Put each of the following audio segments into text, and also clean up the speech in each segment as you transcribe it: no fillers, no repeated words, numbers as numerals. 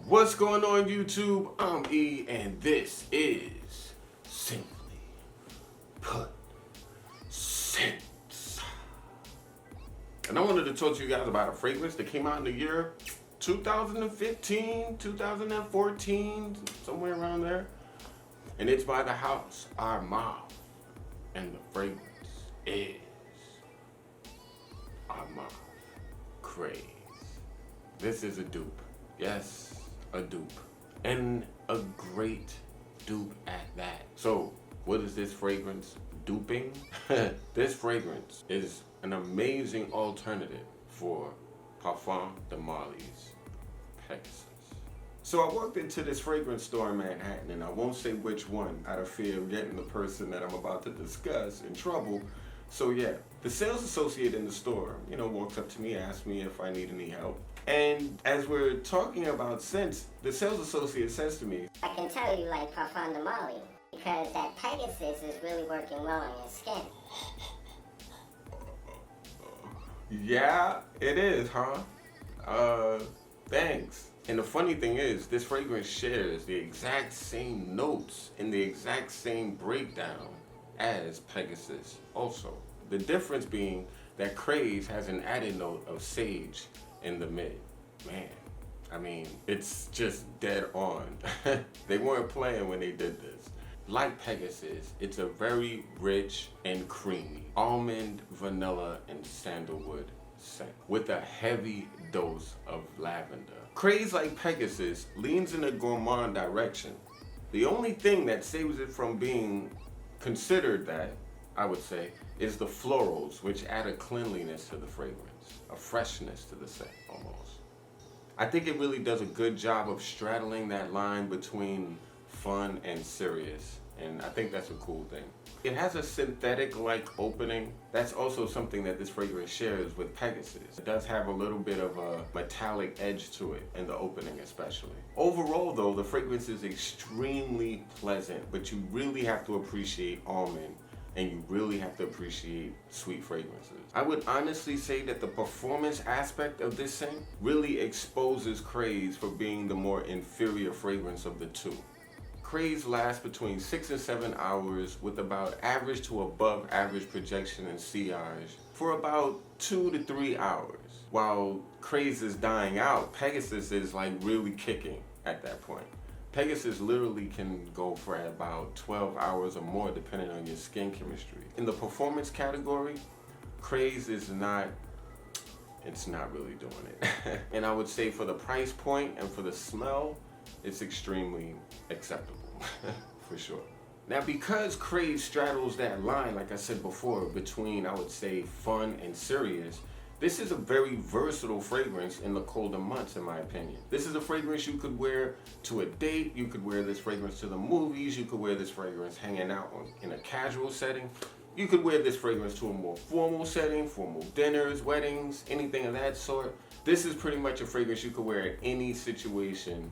What's going on YouTube? I'm E and this is Simply Put Scents. And I wanted to talk to you guys about a fragrance that came out in the year 2015, 2014, somewhere around there. And it's by the house, Armaf. And the fragrance is Armaf Craze. This is a dupe. Yes, a dupe. And a great dupe at that. So, what is this fragrance duping? This fragrance is an amazing alternative for Parfums De Marly's Pegasus. So I walked into this fragrance store in Manhattan, and I won't say which one out of fear of getting the person that I'm about to discuss in trouble. So yeah, the sales associate in the store, walks up to me, asks me if I need any help. And as we're talking about scents, the sales associate says to me, I can tell you like Parfums De Marly because that Pegasus is really working well on your skin. yeah, it is, huh? Thanks. And the funny thing is, this fragrance shares the exact same notes and the exact same breakdown as Pegasus also. The difference being that Craze has an added note of sage in the mid. Man, I mean, it's just dead on. They weren't playing when they did this. Like Pegasus, it's a very rich and creamy almond, vanilla, and sandalwood scent with a heavy dose of lavender. Craze, like Pegasus, leans in a gourmand direction. The only thing that saves it from being considered that, I would say, is the florals, which add a cleanliness to the fragrance, a freshness to the scent almost. I think it really does a good job of straddling that line between fun and serious, and I think that's a cool thing. It has a synthetic-like opening. That's also something that this fragrance shares with Pegasus. It does have a little bit of a metallic edge to it in the opening especially. Overall though, the fragrance is extremely pleasant, but you really have to appreciate almond and you really have to appreciate sweet fragrances. I would honestly say that the performance aspect of this scent really exposes Craze for being the more inferior fragrance of the two. Craze lasts between 6 and 7 hours with about average to above average projection and sillage for about 2 to 3 hours. While Craze is dying out, Pegasus is like really kicking at that point. Pegasus literally can go for about 12 hours or more depending on your skin chemistry. In the performance category, Craze is not really doing it. And I would say for the price point and for the smell, it's extremely acceptable, for sure. Now, because Craze straddles that line, like I said before, between, I would say, fun and serious, this is a very versatile fragrance in the colder months, in my opinion. This is a fragrance you could wear to a date, you could wear this fragrance to the movies, you could wear this fragrance hanging out in a casual setting. You could wear this fragrance to a more formal setting, formal dinners, weddings, anything of that sort. This is pretty much a fragrance you could wear in any situation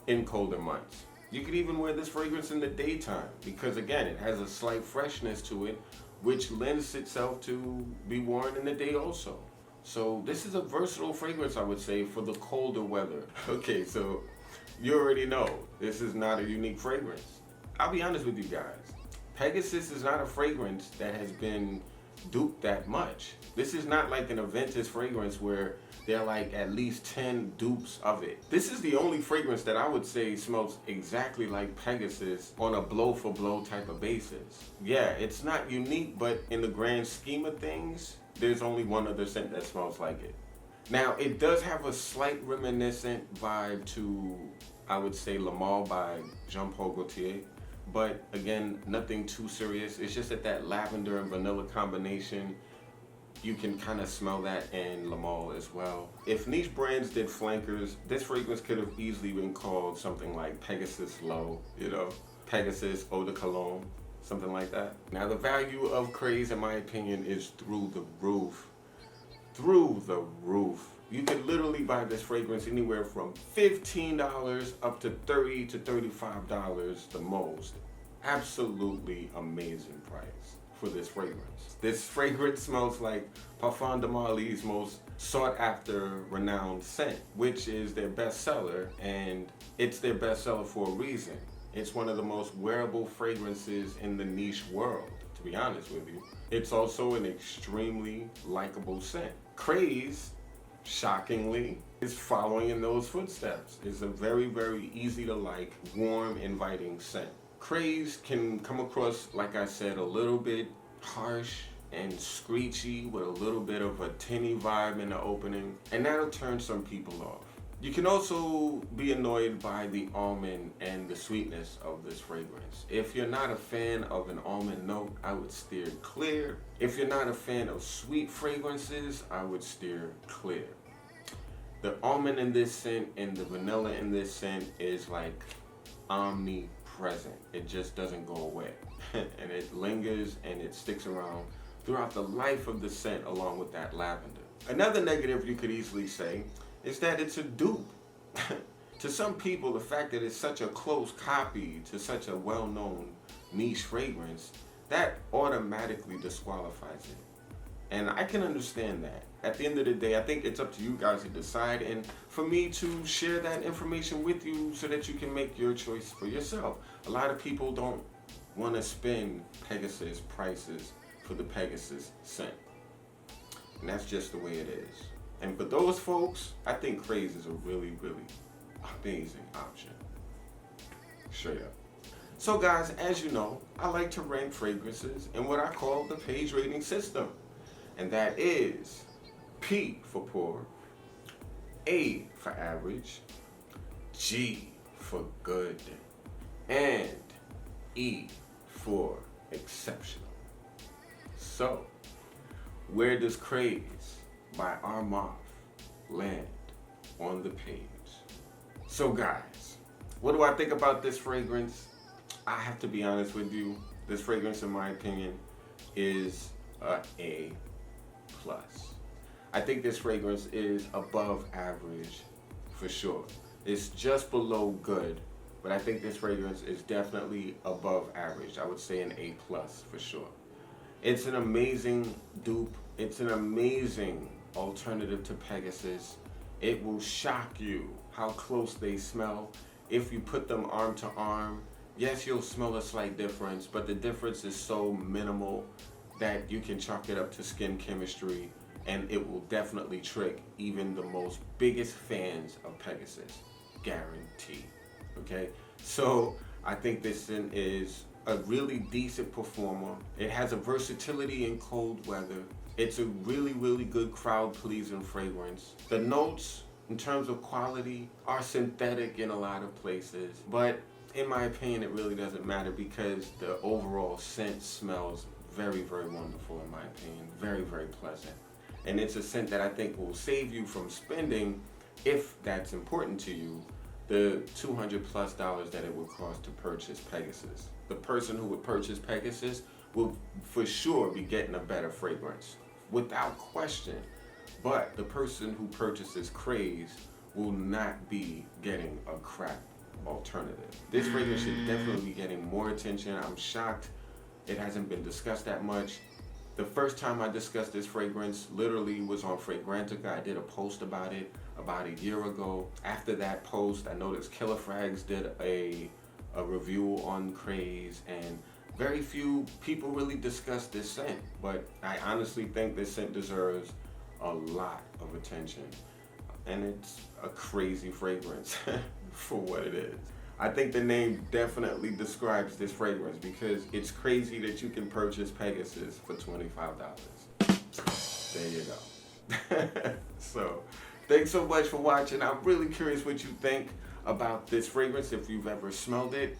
in colder months. You could even wear this fragrance in the daytime because again, it has a slight freshness to it which lends itself to be worn in the day also. So this is a versatile fragrance, I would say, for the colder weather. Okay, so you already know this is not a unique fragrance. I'll be honest with you guys. Pegasus is not a fragrance that has been duped that much. This is not like an Aventus fragrance where there are like at least 10 dupes of it. This is the only fragrance that I would say smells exactly like Pegasus on a blow for blow type of basis. Yeah, it's not unique, but in the grand scheme of things, there's only one other scent that smells like it. Now, it does have a slight reminiscent vibe to, I would say, Le Male by Jean-Paul Gaultier. But again, nothing too serious. It's just that lavender and vanilla combination, you can kind of smell that in Le Male as well. If niche brands did flankers, this fragrance could have easily been called something like Pegasus Low, Pegasus Eau de Cologne, something like that. Now the value of Craze, in my opinion, is through the roof. Through the roof. You can literally buy this fragrance anywhere from $15 up to $30 to $35 the most. Absolutely amazing price for this fragrance. This fragrance smells like Parfums De Marly's most sought after renowned scent, which is their bestseller, and it's their bestseller for a reason. It's one of the most wearable fragrances in the niche world, to be honest with you. It's also an extremely likable scent. Craze, shockingly, is following in those footsteps. It's a very, very easy to like, warm, inviting scent. Craze can come across, like I said, a little bit harsh and screechy with a little bit of a tinny vibe in the opening, and that'll turn some people off. You can also be annoyed by the almond and the sweetness of this fragrance. If you're not a fan of an almond note, I would steer clear. If you're not a fan of sweet fragrances, I would steer clear. The almond in this scent and the vanilla in this scent is like omnipresent. It just doesn't go away. And it lingers and it sticks around throughout the life of the scent along with that lavender. Another negative you could easily say is that it's a dupe. To some people, the fact that it's such a close copy to such a well-known niche fragrance, that automatically disqualifies it. And I can understand that. At the end of the day, I think it's up to you guys to decide, and for me to share that information with you so that you can make your choice for yourself. A lot of people don't want to spend Pegasus prices for the Pegasus scent. And that's just the way it is. And for those folks, I think Craze is a really, really amazing option. Straight up. So guys, as you know, I like to rank fragrances in what I call the page rating system. And that is P for poor, A for average, G for good, and E for exceptional. So, where does Craze by Armaf land on the page? So guys, what do I think about this fragrance? I have to be honest with you. This fragrance, in my opinion, is a A+. I think this fragrance is above average for sure. It's just below good, but I think this fragrance is definitely above average. I would say an A+ for sure. It's an amazing dupe. It's an amazing alternative to Pegasus. It will shock you how close they smell if you put them arm to arm. Yes, you'll smell a slight difference, but the difference is so minimal that you can chalk it up to skin chemistry, and it will definitely trick even the most biggest fans of Pegasus. Guaranteed. Okay? So I think this scent is a really decent performer. It has a versatility in cold weather. It's a really, really good crowd-pleasing fragrance. The notes, in terms of quality, are synthetic in a lot of places, but in my opinion, it really doesn't matter because the overall scent smells very, very wonderful in my opinion. Very, very pleasant. And it's a scent that I think will save you from spending, if that's important to you, the $200+ that it would cost to purchase Pegasus. The person who would purchase Pegasus will for sure be getting a better fragrance, without question. But the person who purchases Craze will not be getting a crap alternative. This fragrance should definitely be getting more attention. I'm shocked it hasn't been discussed that much. The first time I discussed this fragrance literally was on Fragrantica. I did a post about it about a year ago. After that post, I noticed Killer Frags did a review on Craze, and very few people really discussed this scent. But I honestly think this scent deserves a lot of attention. And it's a crazy fragrance for what it is. I think the name definitely describes this fragrance because it's crazy that you can purchase Pegasus for $25. There you go. So, thanks so much for watching. I'm really curious what you think about this fragrance, if you've ever smelled it.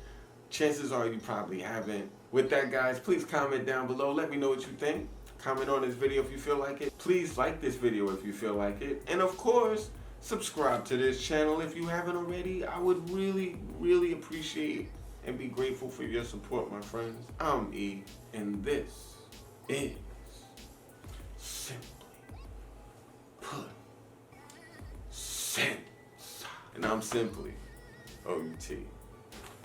Chances are you probably haven't. With that, guys, please comment down below. Let me know what you think. Comment on this video if you feel like it. Please like this video if you feel like it. And of course, subscribe to this channel if you haven't already. I would really, really appreciate and be grateful for your support, my friends. I'm E, and this is Simply Put Scents. And I'm Simply OUT.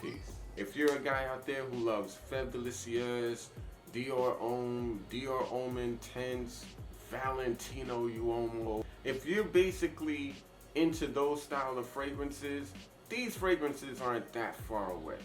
Peace. If you're a guy out there who loves Fève Délicieuse, Dior Homme Intense, Valentino Uomo. If you're basically into those style of fragrances, these fragrances aren't that far away.